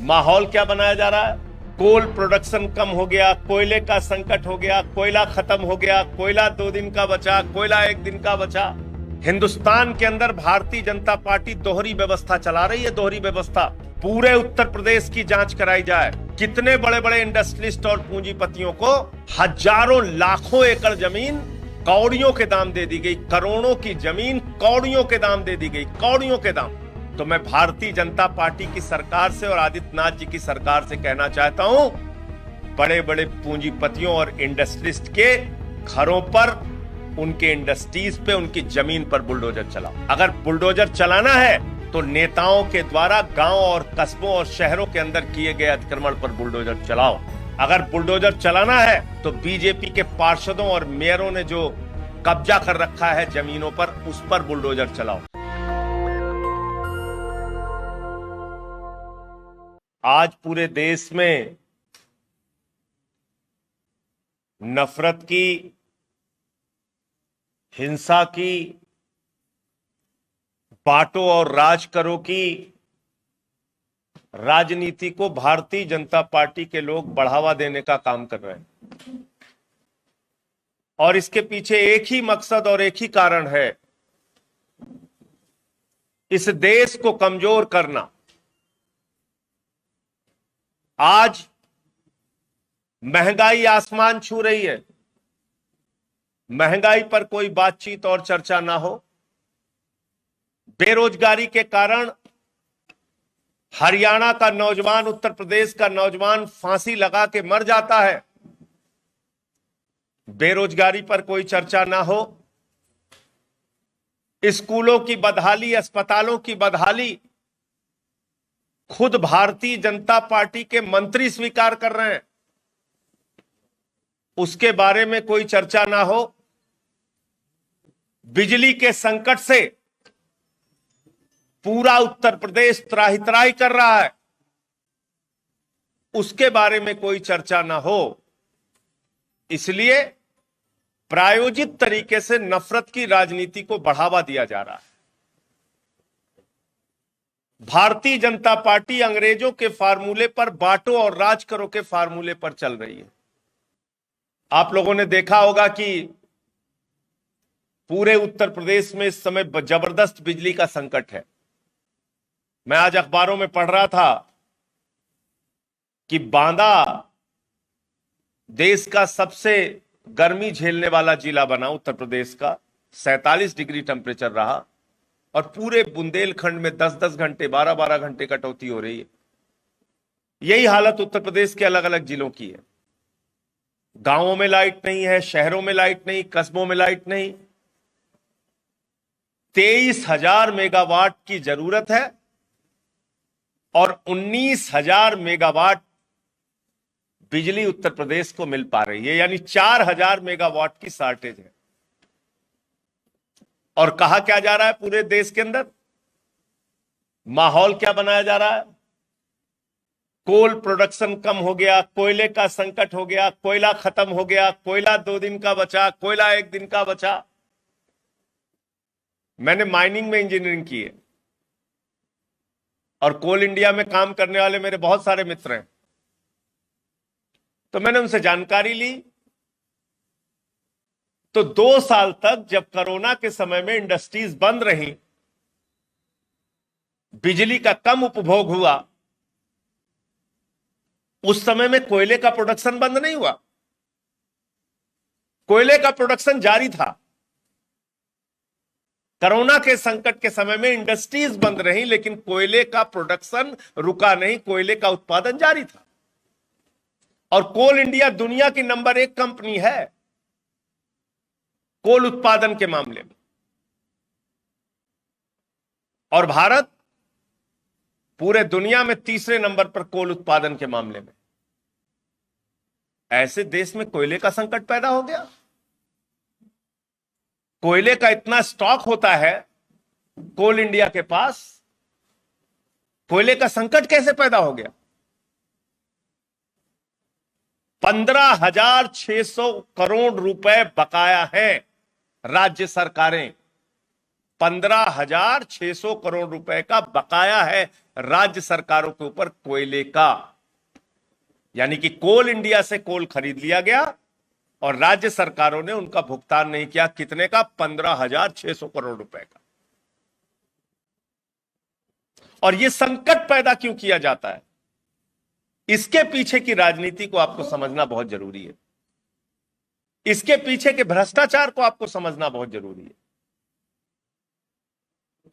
माहौल क्या बनाया जा रहा है? कोल प्रोडक्शन कम हो गया, कोयले का संकट हो गया, कोयला खत्म हो गया, कोयला 2 दिन का बचा, कोयला 1 दिन का बचा। हिंदुस्तान के अंदर भारतीय जनता पार्टी दोहरी व्यवस्था चला रही है। दोहरी व्यवस्था पूरे उत्तर प्रदेश की जांच कराई जाए। कितने बड़े बड़े इंडस्ट्रियलिस्ट और पूंजीपतियों को हजारों लाखों एकड़ जमीन कौड़ियों के दाम दे दी गई, करोड़ों की जमीन कौड़ियों के दाम दे दी गई, कौड़ियों के दाम। तो मैं भारतीय जनता पार्टी की सरकार से और आदित्यनाथ जी की सरकार से कहना चाहता हूं, बड़े बड़े पूंजीपतियों और इंडस्ट्रियलिस्ट के घरों पर, उनके इंडस्ट्रीज पे, उनकी जमीन पर बुलडोजर चलाओ। अगर बुलडोजर चलाना है तो नेताओं के द्वारा गांव और कस्बों और शहरों के अंदर किए गए अतिक्रमण पर बुलडोजर चलाओ। अगर बुलडोजर चलाना है तो बीजेपी के पार्षदों और मेयरों ने जो कब्जा कर रखा है जमीनों पर, उस पर बुलडोजर चलाओ। आज पूरे देश में नफरत की, हिंसा की, बांटो और राज करो की राजनीति को भारतीय जनता पार्टी के लोग बढ़ावा देने का काम कर रहे हैं। और इसके पीछे एक ही मकसद और एक ही कारण है, इस देश को कमजोर करना। आज महंगाई आसमान छू रही है, महंगाई पर कोई बातचीत और चर्चा ना हो। बेरोजगारी के कारण हरियाणा का नौजवान, उत्तर प्रदेश का नौजवान फांसी लगा के मर जाता है। बेरोजगारी पर कोई चर्चा ना हो। स्कूलों की बदहाली, अस्पतालों की बदहाली खुद भारतीय जनता पार्टी के मंत्री स्वीकार कर रहे हैं, उसके बारे में कोई चर्चा ना हो। बिजली के संकट से पूरा उत्तर प्रदेश त्राही त्राही कर रहा है, उसके बारे में कोई चर्चा ना हो। इसलिए प्रायोजित तरीके से नफरत की राजनीति को बढ़ावा दिया जा रहा है। भारतीय जनता पार्टी अंग्रेजों के फार्मूले पर, बांटो और राज करो के फार्मूले पर चल रही है। आप लोगों ने देखा होगा कि पूरे उत्तर प्रदेश में इस समय जबरदस्त बिजली का संकट है। मैं आज अखबारों में पढ़ रहा था कि बांदा देश का सबसे गर्मी झेलने वाला जिला बना, उत्तर प्रदेश का 47 डिग्री टेम्परेचर रहा, और पूरे बुंदेलखंड में 10-10 घंटे, 12-12 घंटे कटौती हो रही है। यही हालत उत्तर प्रदेश के अलग अलग जिलों की है। गांवों में लाइट नहीं है, शहरों में लाइट नहीं, कस्बों में लाइट नहीं। 23,000 मेगावाट की जरूरत है और 19,000 मेगावाट बिजली उत्तर प्रदेश को मिल पा रही है, यानी 4,000 मेगावाट की शॉर्टेज है। और कहा क्या जा रहा है पूरे देश के अंदर? माहौल क्या बनाया जा रहा है? कोल प्रोडक्शन कम हो गया, कोयले का संकट हो गया, कोयला खत्म हो गया, कोयला 2 दिन का बचा, कोयला 1 दिन का बचा। मैंने माइनिंग में इंजीनियरिंग की है और कोल इंडिया में काम करने वाले मेरे बहुत सारे मित्र हैं, तो मैंने उनसे जानकारी ली। तो 2 साल तक जब कोरोना के समय में इंडस्ट्रीज बंद रही, बिजली का कम उपभोग हुआ, उस समय में कोयले का प्रोडक्शन बंद नहीं हुआ, कोयले का प्रोडक्शन जारी था। कोरोना के संकट के समय में इंडस्ट्रीज बंद रही, लेकिन कोयले का प्रोडक्शन रुका नहीं, कोयले का उत्पादन जारी था। और कोल इंडिया दुनिया की नंबर 1 कंपनी है कोल उत्पादन के मामले में, और भारत पूरे दुनिया में तीसरे नंबर पर कोल उत्पादन के मामले में। ऐसे देश में कोयले का संकट पैदा हो गया। कोयले का इतना स्टॉक होता है कोल इंडिया के पास, कोयले का संकट कैसे पैदा हो गया? 15,600 करोड़ रुपए बकाया है राज्य सरकारें, 15,600 करोड़ रुपए का बकाया है राज्य सरकारों के ऊपर कोयले का। यानी कि कोल इंडिया से कोल खरीद लिया गया और राज्य सरकारों ने उनका भुगतान नहीं किया। कितने का? 15,600 करोड़ रुपए का। और यह संकट पैदा क्यों किया जाता है, इसके पीछे की राजनीति को आपको समझना बहुत जरूरी है। इसके पीछे के भ्रष्टाचार को आपको समझना बहुत जरूरी है।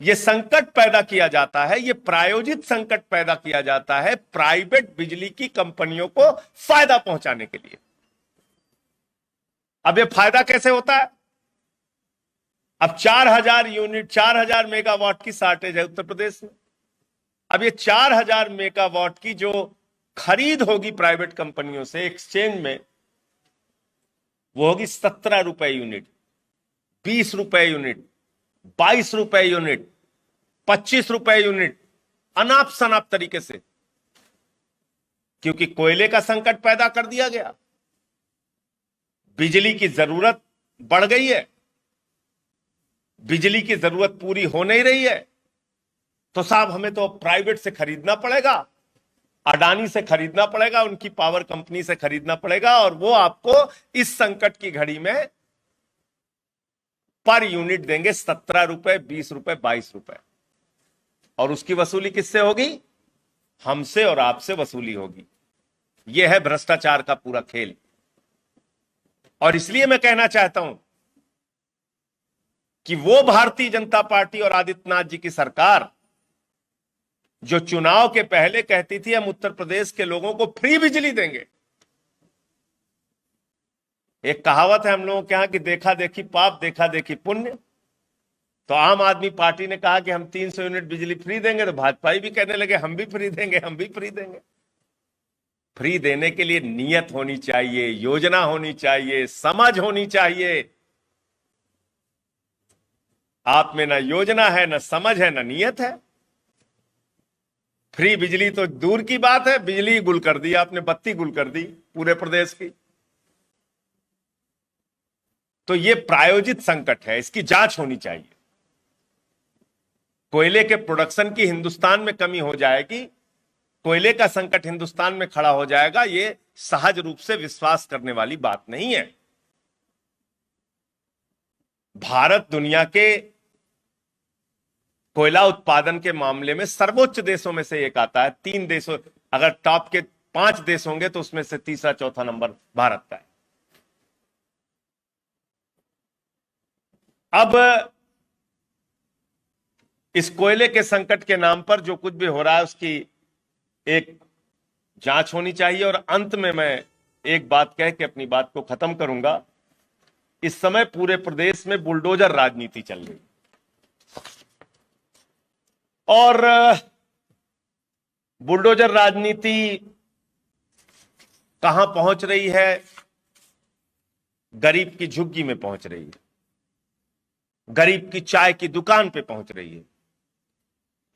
यह संकट पैदा किया जाता है, यह प्रायोजित संकट पैदा किया जाता है प्राइवेट बिजली की कंपनियों को फायदा पहुंचाने के लिए। अब यह फायदा कैसे होता है? अब 4,000 यूनिट, 4,000 मेगावाट की शॉर्टेज है उत्तर प्रदेश में। अब ये 4,000 मेगावाट की जो खरीद होगी प्राइवेट कंपनियों से एक्सचेंज में, वो होगी 17 रुपए यूनिट, 20 रुपए यूनिट, 22 रुपए यूनिट, 25 रुपए यूनिट, अनाप शनाप तरीके से। क्योंकि कोयले का संकट पैदा कर दिया गया, बिजली की जरूरत बढ़ गई है, बिजली की जरूरत पूरी हो नहीं रही है, तो साहब हमें तो प्राइवेट से खरीदना पड़ेगा, अडानी से खरीदना पड़ेगा, उनकी पावर कंपनी से खरीदना पड़ेगा, और वो आपको इस संकट की घड़ी में पर यूनिट देंगे 17 रुपए, 20 रुपए, 22 रुपए। और उसकी वसूली किससे होगी? हमसे और आपसे वसूली होगी। यह है भ्रष्टाचार का पूरा खेल। और इसलिए मैं कहना चाहता हूं कि वो भारतीय जनता पार्टी और आदित्यनाथ जी की सरकार जो चुनाव के पहले कहती थी हम उत्तर प्रदेश के लोगों को फ्री बिजली देंगे। एक कहावत है हम लोगों के यहां कि देखा देखी पाप, देखा देखी पुण्य। तो आम आदमी पार्टी ने कहा कि हम 300 यूनिट बिजली फ्री देंगे, तो भाजपा भी कहने लगे हम भी फ्री देंगे, हम भी फ्री देंगे। फ्री देने के लिए नियत होनी चाहिए, योजना होनी चाहिए, समझ होनी चाहिए। आप में ना योजना है, ना समझ है, ना नियत है। फ्री बिजली तो दूर की बात है, बिजली गुल कर दी आपने, बत्ती गुल कर दी पूरे प्रदेश की। तो यह प्रायोजित संकट है, इसकी जांच होनी चाहिए। कोयले के प्रोडक्शन की हिंदुस्तान में कमी हो जाएगी, कोयले का संकट हिंदुस्तान में खड़ा हो जाएगा, यह सहज रूप से विश्वास करने वाली बात नहीं है। भारत दुनिया के कोयला उत्पादन के मामले में सर्वोच्च देशों में से एक आता है। 3 देशों, अगर टॉप के 5 देश होंगे तो उसमें से तीसरा चौथा नंबर भारत का है। अब इस कोयले के संकट के नाम पर जो कुछ भी हो रहा है उसकी एक जांच होनी चाहिए। और अंत में मैं एक बात कह के अपनी बात को खत्म करूंगा। इस समय पूरे प्रदेश में बुलडोजर राजनीति चल रही है और बुलडोजर राजनीति कहां पहुंच रही है? गरीब की झुग्गी में पहुंच रही है, गरीब की चाय की दुकान पे पहुंच रही है,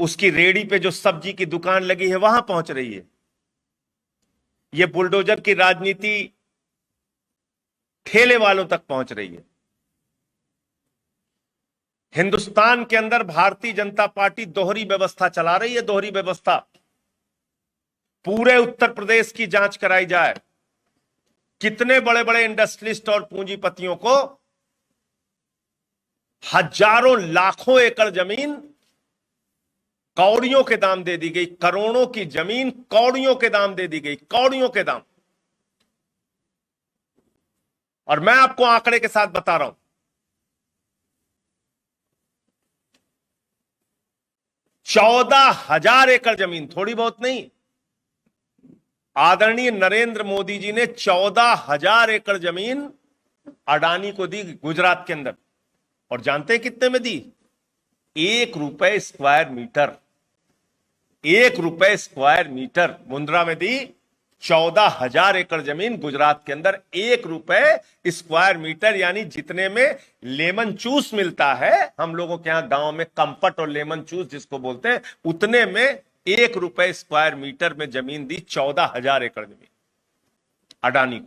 उसकी रेहड़ी पे जो सब्जी की दुकान लगी है वहां पहुंच रही है। यह बुलडोजर की राजनीति ठेले वालों तक पहुंच रही है। हिंदुस्तान के अंदर भारतीय जनता पार्टी दोहरी व्यवस्था चला रही है, दोहरी व्यवस्था। पूरे उत्तर प्रदेश की जांच कराई जाए, कितने बड़े बड़े इंडस्ट्रियलिस्ट और पूंजीपतियों को हजारों लाखों एकड़ जमीन कौड़ियों के दाम दे दी गई, करोड़ों की जमीन कौड़ियों के दाम दे दी गई, कौड़ियों के दाम। और मैं आपको आंकड़े के साथ बता रहा हूं, 14,000 एकड़ जमीन, थोड़ी बहुत नहीं। आदरणीय नरेंद्र मोदी जी ने 14,000 एकड़ जमीन अडानी को दी गुजरात के अंदर। और जानते हैं कितने में दी? 1 रुपए स्क्वायर मीटर, 1 रुपए स्क्वायर मीटर मुंद्रा में दी। 14,000 एकड़ जमीन गुजरात के अंदर, 1 रुपए स्क्वायर मीटर, यानी जितने में लेमन जूस मिलता है हम लोगों के यहां गांव में, कंपट और लेमन जूस जिसको बोलते हैं, उतने में 1 रुपए स्क्वायर मीटर में जमीन दी। 14,000 एकड़ जमीन अडानी को।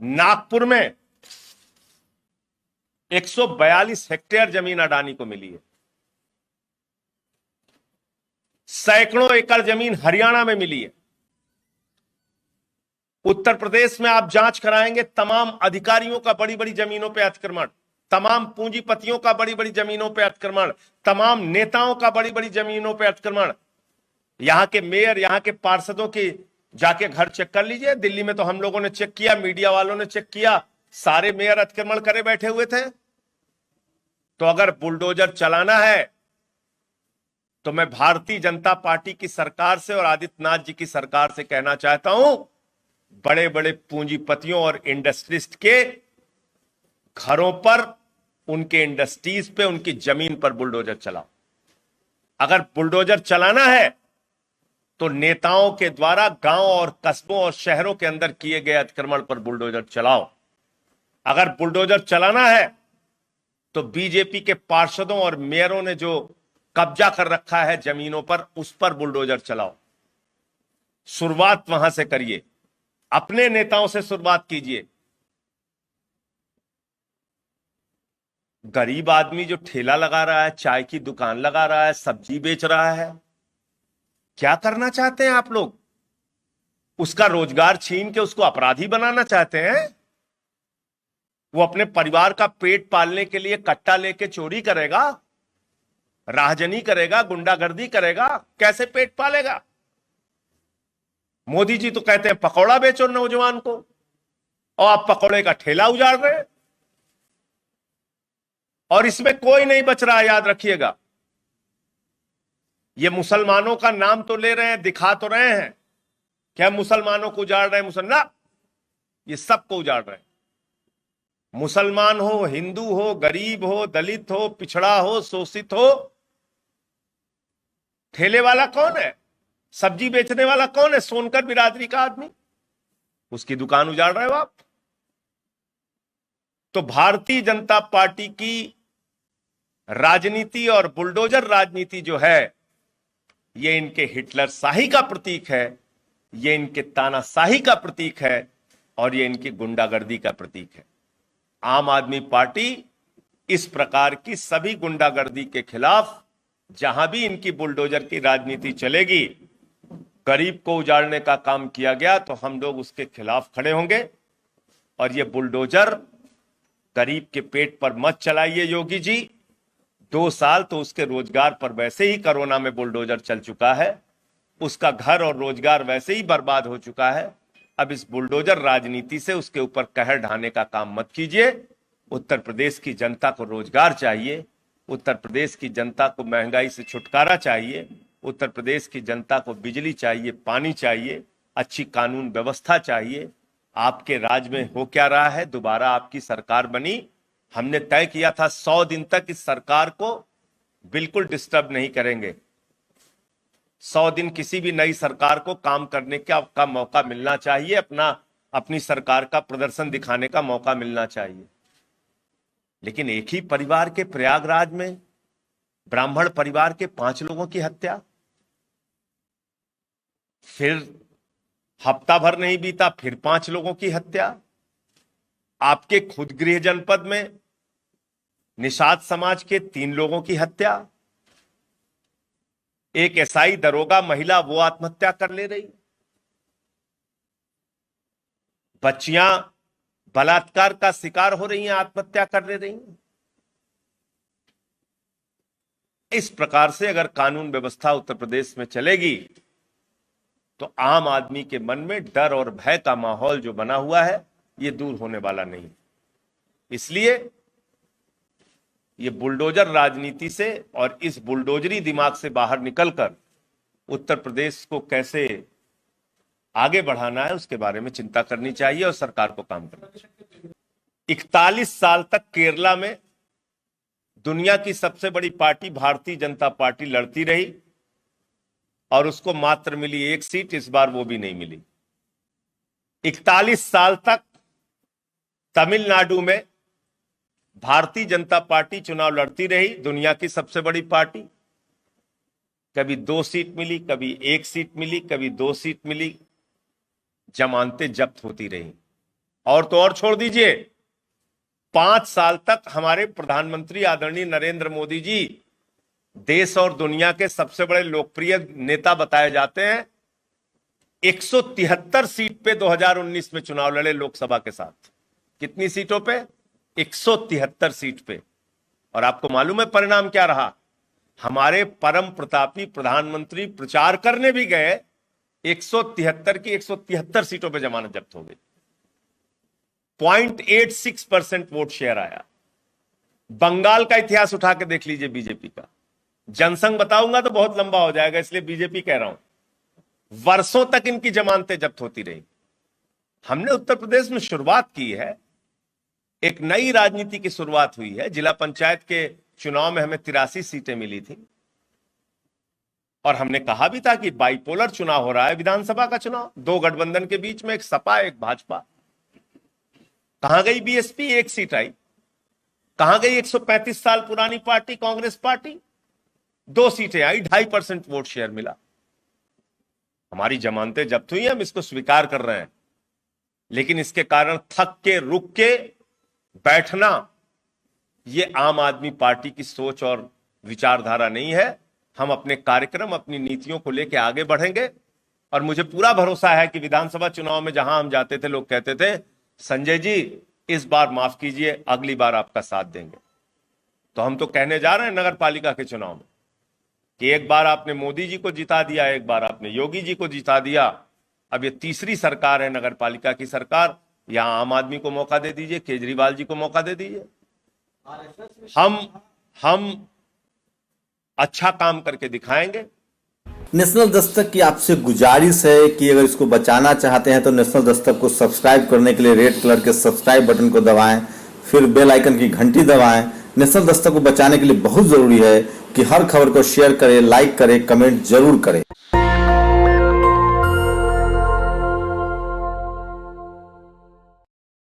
नागपुर में 142 हेक्टेयर जमीन अडानी को मिली है। सैकड़ों एकड़ जमीन हरियाणा में मिली है। उत्तर प्रदेश में आप जांच कराएंगे, तमाम अधिकारियों का बड़ी बड़ी जमीनों पर अतिक्रमण, तमाम पूंजीपतियों का बड़ी बड़ी जमीनों पर अतिक्रमण, तमाम नेताओं का बड़ी बड़ी जमीनों पर अतिक्रमण। यहां के मेयर, यहां के पार्षदों की जाके घर चेक कर लीजिए। दिल्ली में तो हम लोगों ने चेक किया, मीडिया वालों ने चेक किया, सारे मेयर अतिक्रमण करे बैठे हुए थे। तो अगर बुलडोजर चलाना है तो मैं भारतीय जनता पार्टी की सरकार से और आदित्यनाथ जी की सरकार से कहना चाहता हूं, बड़े बड़े पूंजीपतियों और इंडस्ट्रिस्ट के घरों पर, उनके इंडस्ट्रीज पे, उनकी जमीन पर बुलडोजर चलाओ। अगर बुलडोजर चलाना है तो नेताओं के द्वारा गांव और कस्बों और शहरों के अंदर किए गए अतिक्रमण पर बुलडोजर चलाओ। अगर बुलडोजर चलाना है तो बीजेपी के पार्षदों और मेयरों ने जो कब्जा कर रखा है जमीनों पर, उस पर बुलडोजर चलाओ। शुरुआत वहां से करिए, अपने नेताओं से शुरुआत कीजिए। गरीब आदमी जो ठेला लगा रहा है, चाय की दुकान लगा रहा है, सब्जी बेच रहा है, क्या करना चाहते हैं आप लोग? उसका रोजगार छीन के उसको अपराधी बनाना चाहते हैं? वो अपने परिवार का पेट पालने के लिए कट्टा लेके चोरी करेगा, राहजनी करेगा, गुंडागर्दी करेगा, कैसे पेट पालेगा? मोदी जी तो कहते हैं पकौड़ा बेचो नौजवान को, और आप पकौड़े का ठेला उजाड़ रहे हैं। और इसमें कोई नहीं बच रहा, याद रखिएगा। ये मुसलमानों का नाम तो ले रहे हैं, दिखा तो रहे हैं कि हम मुसलमानों को उजाड़ रहे हैं, मुसलमान, ये सबको उजाड़ रहे हैं। मुसलमान हो, हिंदू हो, गरीब हो, दलित हो, पिछड़ा हो, शोषित हो। ठेले वाला कौन है? सब्जी बेचने वाला कौन है? सोनकर बिरादरी का आदमी, उसकी दुकान उजाड़ रहे हो आप। तो भारतीय जनता पार्टी की राजनीति और बुलडोजर राजनीति जो है, ये इनके हिटलर शाही का प्रतीक है, ये इनके तानाशाही का प्रतीक है, और ये इनकी गुंडागर्दी का प्रतीक है। आम आदमी पार्टी इस प्रकार की सभी गुंडागर्दी के खिलाफ, जहां भी इनकी बुलडोजर की राजनीति चलेगी, गरीब को उजाड़ने का काम किया गया तो हम लोग उसके खिलाफ खड़े होंगे। और ये बुलडोजर गरीब के पेट पर मत चलाइए योगी जी। 2 साल तो उसके रोजगार पर वैसे ही कोरोना में बुलडोजर चल चुका है, उसका घर और रोजगार वैसे ही बर्बाद हो चुका है। अब इस बुलडोजर राजनीति से उसके ऊपर कहर ढाने का काम मत कीजिए। उत्तर प्रदेश की जनता को रोजगार चाहिए, उत्तर प्रदेश की जनता को महंगाई से छुटकारा चाहिए, उत्तर प्रदेश की जनता को बिजली चाहिए, पानी चाहिए, अच्छी कानून व्यवस्था चाहिए। आपके राज में हो क्या रहा है? दोबारा आपकी सरकार बनी, हमने तय किया था 100 दिन तक इस सरकार को बिल्कुल डिस्टर्ब नहीं करेंगे। 100 दिन किसी भी नई सरकार को काम करने का मौका मिलना चाहिए, अपनी सरकार का प्रदर्शन दिखाने का मौका मिलना चाहिए। लेकिन एक ही परिवार के प्रयागराज में ब्राह्मण परिवार के 5 लोगों की हत्या, फिर हफ्ता भर नहीं बीता फिर 5 लोगों की हत्या। आपके खुद गृह जनपद में निषाद समाज के 3 लोगों की हत्या। एक एसआई दरोगा महिला, वो आत्महत्या कर ले रही। बच्चियां बलात्कार का शिकार हो रही हैं, आत्महत्या कर ले रही हैं। इस प्रकार से अगर कानून व्यवस्था उत्तर प्रदेश में चलेगी तो आम आदमी के मन में डर और भय का माहौल जो बना हुआ है, ये दूर होने वाला नहीं। इसलिए ये बुलडोजर राजनीति से और इस बुलडोजरी दिमाग से बाहर निकलकर उत्तर प्रदेश को कैसे आगे बढ़ाना है, उसके बारे में चिंता करनी चाहिए और सरकार को काम करना चाहिए। 41 साल तक केरला में दुनिया की सबसे बड़ी पार्टी भारतीय जनता पार्टी लड़ती रही और उसको मात्र मिली 1 सीट, इस बार वो भी नहीं मिली। 41 साल तक तमिलनाडु में भारतीय जनता पार्टी चुनाव लड़ती रही, दुनिया की सबसे बड़ी पार्टी। कभी 2 सीट मिली, कभी 1 सीट मिली, कभी 2 सीट मिली, जमानतें जब्त होती रही। और तो और छोड़ दीजिए, 5 साल तक हमारे प्रधानमंत्री आदरणीय नरेंद्र मोदी जी देश और दुनिया के सबसे बड़े लोकप्रिय नेता बताए जाते हैं। 173 सीट पे 2019 में चुनाव लड़े लोकसभा के साथ। कितनी सीटों पे? 173 सीट पे। और आपको मालूम है परिणाम क्या रहा? हमारे परम प्रतापी प्रधानमंत्री प्रचार करने भी गए, 173 की 173 सीटों पे जमानत जब्त हो गई। 0.86% वोट शेयर आया। बंगाल का इतिहास उठा के देख लीजिए बीजेपी का। जनसंघ बताऊंगा तो बहुत लंबा हो जाएगा, इसलिए बीजेपी कह रहा हूं। वर्षों तक इनकी जमानतें जब्त होती रही। हमने उत्तर प्रदेश में शुरुआत की है, एक नई राजनीति की शुरुआत हुई है। जिला पंचायत के चुनाव में हमें 83 सीटें मिली थी और हमने कहा भी था कि बाइपोलर चुनाव हो रहा है, विधानसभा का चुनाव, दो गठबंधन के बीच में, एक सपा एक भाजपा। कहां गई बीएसपी? 1 सीट आई। कहां गई 135 साल पुरानी पार्टी कांग्रेस पार्टी? 2 सीटें आई, 2.5% वोट शेयर मिला। हमारी जमानतें जब्त हुई, हम इसको स्वीकार कर रहे हैं, लेकिन इसके कारण थक के रुक के बैठना ये आम आदमी पार्टी की सोच और विचारधारा नहीं है। हम अपने कार्यक्रम, अपनी नीतियों को लेकर आगे बढ़ेंगे और मुझे पूरा भरोसा है कि विधानसभा चुनाव में जहां हम जाते थे, लोग कहते थे संजय जी इस बार माफ कीजिए, अगली बार आपका साथ देंगे। तो हम तो कहने जा रहे हैं नगर पालिका के चुनाव में कि एक बार आपने मोदी जी को जिता दिया, एक बार आपने योगी जी को जिता दिया, अब ये तीसरी सरकार है नगर पालिका की सरकार। यहां आम आदमी को मौका दे दीजिए, केजरीवाल जी को मौका दे दीजिए। हम अच्छा काम करके दिखाएंगे। नेशनल दस्तक की आपसे गुजारिश है कि अगर इसको बचाना चाहते हैं तो नेशनल दस्तक को सब्सक्राइब करने के लिए रेड कलर के सब्सक्राइब बटन को दबाएं, फिर बेल आइकन की घंटी दबाएं। नेशनल दस्तक को बचाने के लिए बहुत जरूरी है कि हर खबर को शेयर करें, लाइक करें, कमेंट जरूर करें।